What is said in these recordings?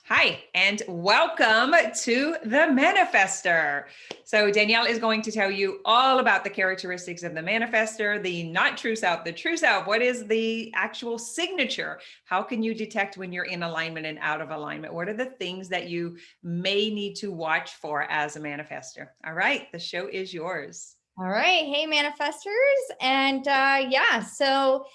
Hi, and welcome to the Manifestor. So Danielle is going to tell you all about the characteristics of the Manifestor, the not true self, the true self. What is the actual signature? How can you detect when you're in alignment and out of alignment? What are the things that you may need to watch for as a Manifestor? All right, the show is yours. All right. Hey, Manifestors. And so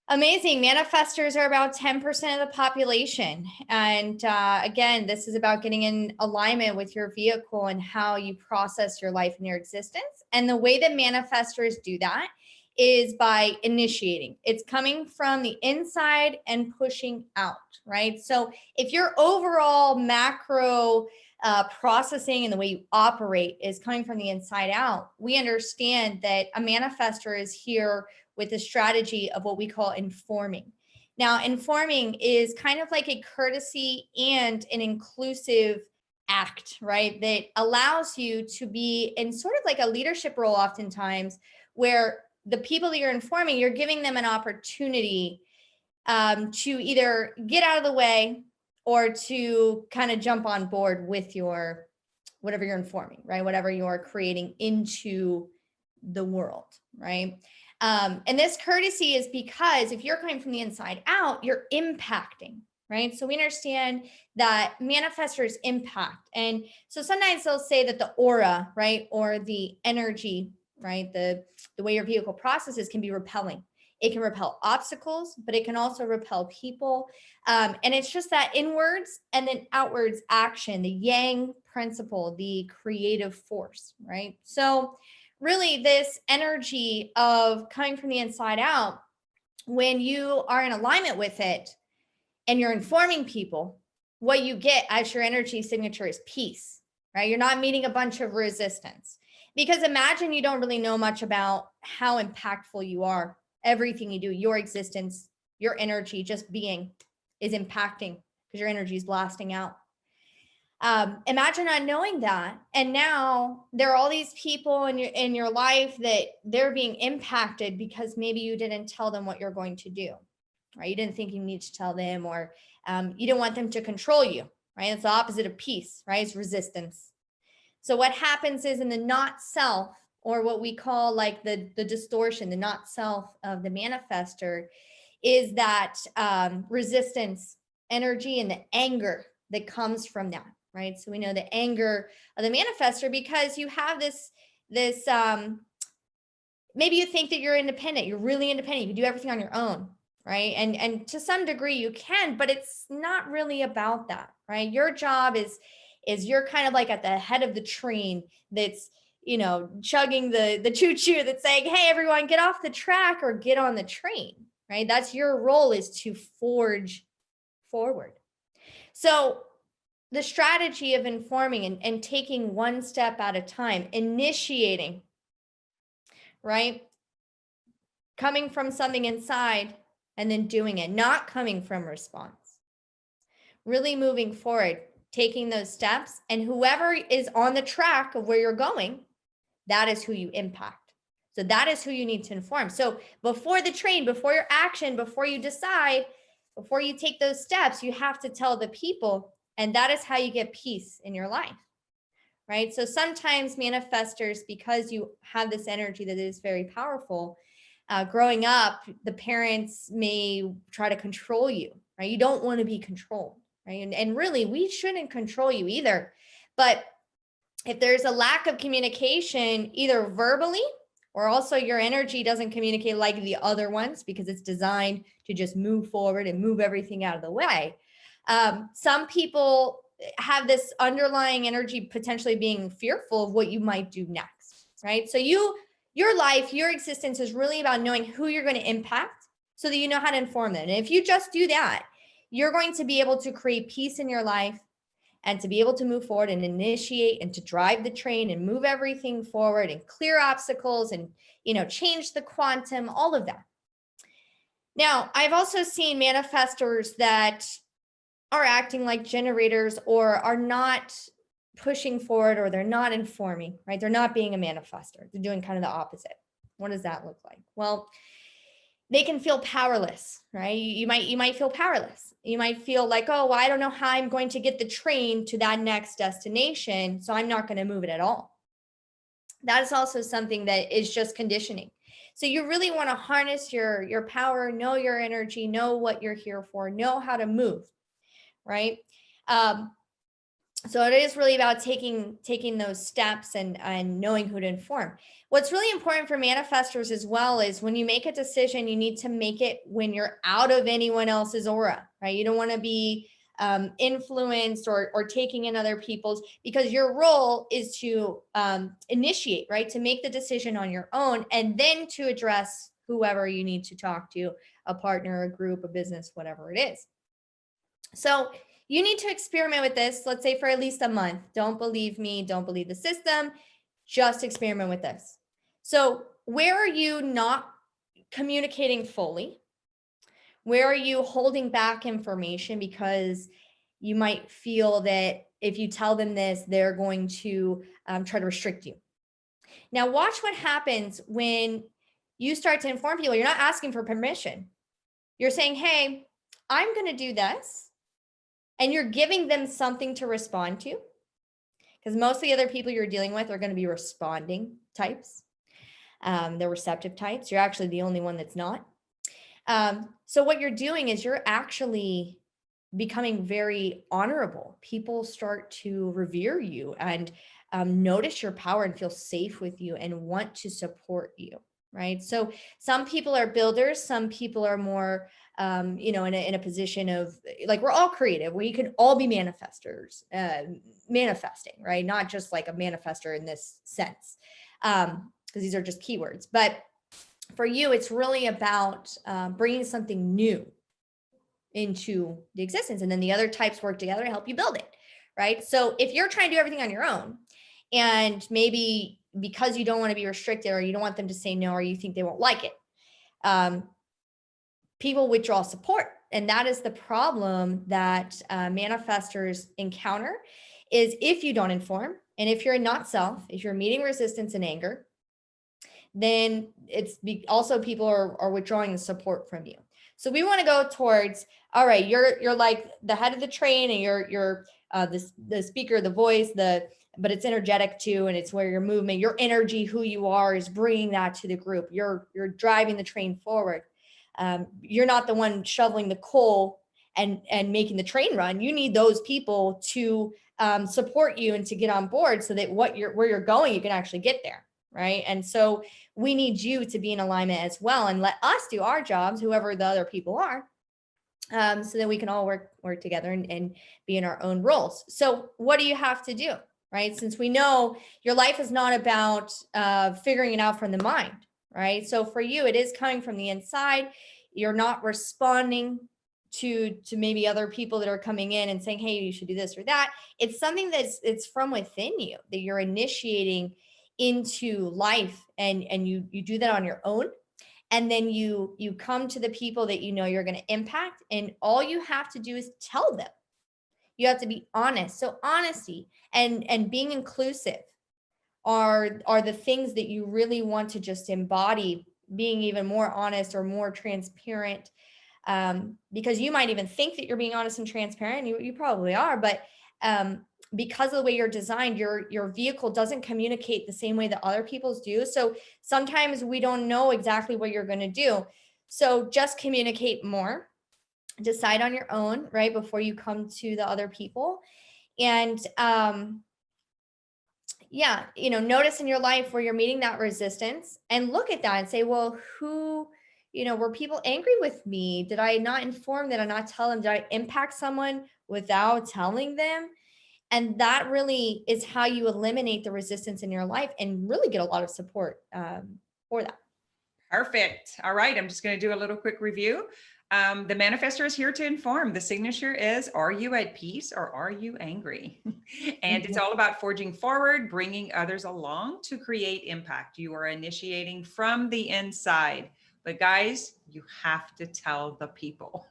amazing. Manifestors are about 10% of the population. And again, this is about getting in alignment with your vehicle and how you process your life and your existence. And the way that manifestors do that is by initiating. It's coming from the inside and pushing out, right? So if your overall macro processing and the way you operate is coming from the inside out, we understand that a manifestor is here with the strategy of what we call informing. Now, informing is kind of like a courtesy and an inclusive act, right? That allows you to be in sort of like a leadership role oftentimes, where the people that you're informing, you're giving them an opportunity to either get out of the way or to kind of jump on board with your whatever you're informing, right? Whatever you're creating into the world, right? And this courtesy is because if you're coming from the inside out, you're impacting, right? So we understand that manifestors impact. And so sometimes they'll say that the aura, right, or the energy, right, the way your vehicle processes can be repelling. It can repel obstacles, but it can also repel people. And it's just that inwards and then outwards action, the yang principle, the creative force, right? So really this energy of coming from the inside out, when you are in alignment with it and you're informing people, what you get as your energy signature is peace, right? You're not meeting a bunch of resistance. Because imagine you don't really know much about how impactful you are. Everything you do, your existence, your energy, just being is impacting because your energy is blasting out. Imagine not knowing that. And now there are all these people in your life that they're being impacted because maybe you didn't tell them what you're going to do, right? You didn't think you need to tell them, or you didn't want them to control you, right? It's the opposite of peace, right? It's resistance. So what happens is in the not self, or what we call like the distortion, the not self of the manifestor, is that resistance energy and the anger that comes from that, right? So we know the anger of the manifestor because you have this maybe you think that you're independent, you're really independent, you can do everything on your own, right? And to some degree you can, but it's not really about that, right? Your job is you're kind of like at the head of the train that's, you know, chugging the choo-choo that's saying, hey, everyone, get off the track or get on the train, right? That's your role, is to forge forward. So the strategy of informing and taking one step at a time, initiating, right? Coming from something inside and then doing it, not coming from response. Really moving forward, taking those steps, and whoever is on the track of where you're going, that is who you impact. So that is who you need to inform. So before the train, before your action, before you decide, before you take those steps, you have to tell the people, and that is how you get peace in your life, right? So sometimes manifestors, because you have this energy that is very powerful, growing up, the parents may try to control you, right? You don't want to be controlled, right? And really, we shouldn't control you either. But if there's a lack of communication, either verbally or also your energy doesn't communicate like the other ones because it's designed to just move forward and move everything out of the way. Some people have this underlying energy potentially being fearful of what you might do next, right? So your life, your existence is really about knowing who you're going to impact so that you know how to inform them. And if you just do that, you're going to be able to create peace in your life and to be able to move forward and initiate and to drive the train and move everything forward and clear obstacles and, you know, change the quantum, all of that. Now, I've also seen manifestors that are acting like generators or are not pushing forward, or they're not informing, right? They're not being a manifestor. They're doing kind of the opposite. What does that look like? Well, they can feel powerless, right? You might feel powerless. You might feel like, oh, well, I don't know how I'm going to get the train to that next destination, so I'm not going to move it at all. That is also something that is just conditioning. So you really want to harness your power, know your energy, know what you're here for, know how to move, right? Um, so it is really about taking those steps and knowing who to inform. What's really important for manifestors as well is when you make a decision, you need to make it when you're out of anyone else's aura, right? You don't want to be influenced or taking in other people's, because your role is to initiate, right? To make the decision on your own and then to address whoever you need to talk to, a partner, a group, a business, whatever it is. So you need to experiment with this, let's say for at least a month. Don't believe me, don't believe the system, just experiment with this. So where are you not communicating fully? Where are you holding back information because you might feel that if you tell them this, they're going to try to restrict you? Now watch what happens when you start to inform people. You're not asking for permission. You're saying, hey, I'm going to do this. And you're giving them something to respond to, because most of the other people you're dealing with are going to be responding types. They're receptive types. You're actually the only one that's not. So what you're doing is you're actually becoming very honorable. People start to revere you and notice your power and feel safe with you and want to support you, right? So some people are builders, some people are more, in a position of like, we're all creative. We could all be manifestors, manifesting, right? Not just like a manifestor in this sense, because these are just keywords. But for you, it's really about bringing something new into the existence. And then the other types work together to help you build it, right? So if you're trying to do everything on your own, and maybe because you don't want to be restricted or you don't want them to say no, or you think they won't like it, people withdraw support. And that is the problem that manifestors encounter, is if you don't inform, and if you're not self, if you're meeting resistance and anger, then it's also people are withdrawing the support from you. So we want to go towards, all right, you're like the head of the train, and you're the speaker, the voice, but it's energetic too, and it's where your movement, your energy, who you are, is bringing that to the group. You're driving the train forward. You're not the one shoveling the coal and making the train run. You need those people to support you and to get on board, so that where you're going, you can actually get there, right? And so we need you to be in alignment as well, and let us do our jobs, whoever the other people are, so that we can all work together and be in our own roles. So what do you have to do, right? Since we know your life is not about figuring it out from the mind, right? So for you, it is coming from the inside. You're not responding to maybe other people that are coming in and saying, hey, you should do this or that. It's something it's from within you that you're initiating into life, and you do that on your own. And then you come to the people that you know you're going to impact, and all you have to do is tell them. You have to be honest. So honesty and being inclusive are the things that you really want to just embody, being even more honest or more transparent, because you might even think that you're being honest and transparent. You probably are, but because of the way you're designed, your vehicle doesn't communicate the same way that other people's do. So sometimes we don't know exactly what you're going to do. So just communicate more, decide on your own, right, before you come to the other people. And notice in your life where you're meeting that resistance, and look at that and say, well, were people angry with me? Did I not inform? Did I not tell them? Did I impact someone without telling them? And that really is how you eliminate the resistance in your life and really get a lot of support for that. Perfect. All right. I'm just going to do a little quick review. The manifestor is here to inform. The signature is, are you at peace or are you angry? And it's all about forging forward, bringing others along to create impact. You are initiating from the inside. But guys, you have to tell the people.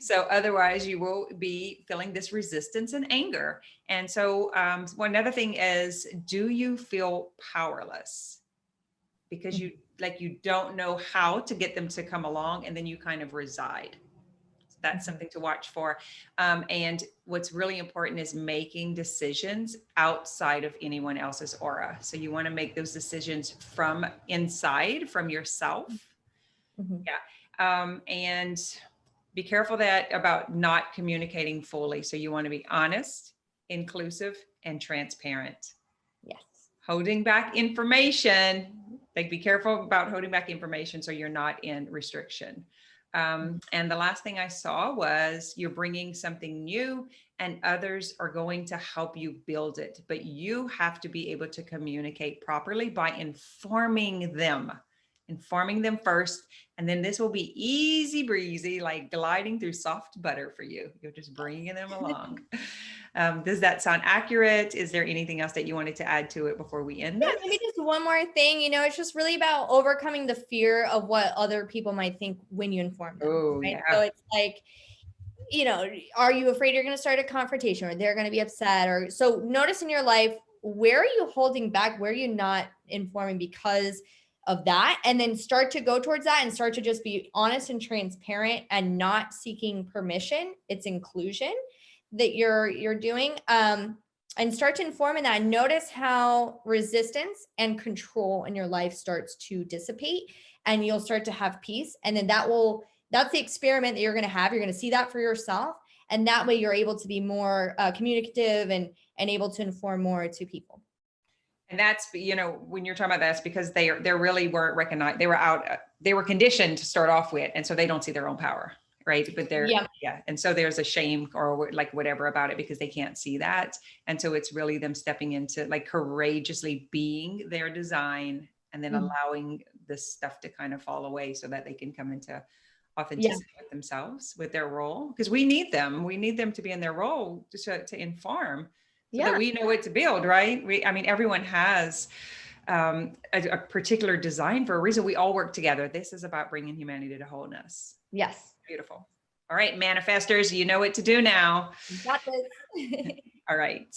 So otherwise you will be feeling this resistance and anger. And so one other thing is, do you feel powerless? Because like you don't know how to get them to come along, and then you kind of reside. So that's something to watch for. And what's really important is making decisions outside of anyone else's aura. So you want to make those decisions from inside, from yourself. Mhm. Yeah. And be careful about not communicating fully. So you want to be honest, inclusive, and transparent. Yes. Holding back information, like be careful about holding back information so you're not in restriction. And the last thing I saw was you're bringing something new and others are going to help you build it, but you have to be able to communicate properly by informing them first. And then this will be easy breezy, like gliding through soft butter for you. You're just bringing them along. Does that sound accurate? Is there anything else that you wanted to add to it before we end Yeah, this? maybe just one more thing. It's just really about overcoming the fear of what other people might think when you inform them. Oh, Right? yeah. So it's like, are you afraid you're going to start a confrontation or they're going to be upset? Or so notice in your life, where are you holding back? Where are you not informing because of that? And then start to go towards that and start to just be honest and transparent and not seeking permission. It's inclusion that you're doing. And start to inform in that. Notice how resistance and control in your life starts to dissipate, and you'll start to have peace. And then that's the experiment that you're going to have. You're going to see that for yourself. And that way you're able to be more communicative and able to inform more to people. And that's, when you're talking about that's because they really weren't recognized. They were conditioned to start off with, and so they don't see their own power. Right. But yeah. And so there's a shame or like whatever about it because they can't see that. And so it's really them stepping into like courageously being their design and then allowing this stuff to kind of fall away so that they can come into authenticity with themselves, with their role. Because we need them. We need them to be in their role to inform so that we know what to build, right? Everyone has a particular design for a reason. We all work together. This is about bringing humanity to wholeness. Yes. Beautiful. All right, manifestors, you know what to do now. You got this. All right.